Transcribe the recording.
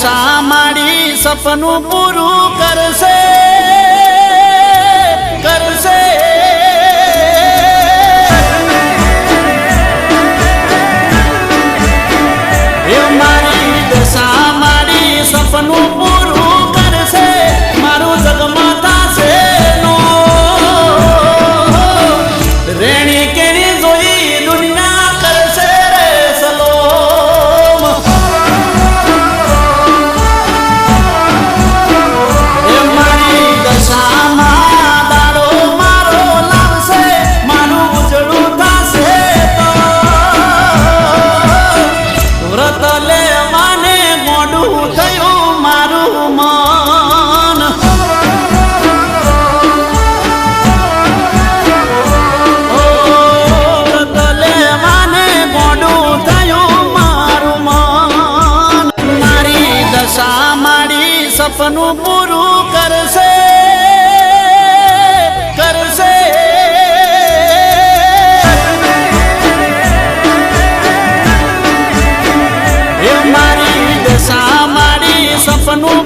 દશા માડી સપનું પૂરું કરશે કરશે એ મારી દશા માડી સપનું પૂરું કરશે મારું જગમાં થશે નો રેણી કેણી જોઈ દુનિયા કરશે રે સલોમ એ મારી દશામાં દાડો મારો લાવશે મારું ઉજળું થશે તો વ્રત લે માને મોડું થયું મારું મન વ્રત લે માને મોડું થયું મારું મન મારી દશા માડી સપનું પૂરું કરશે કરશે એ મારી દશા માડી સપનું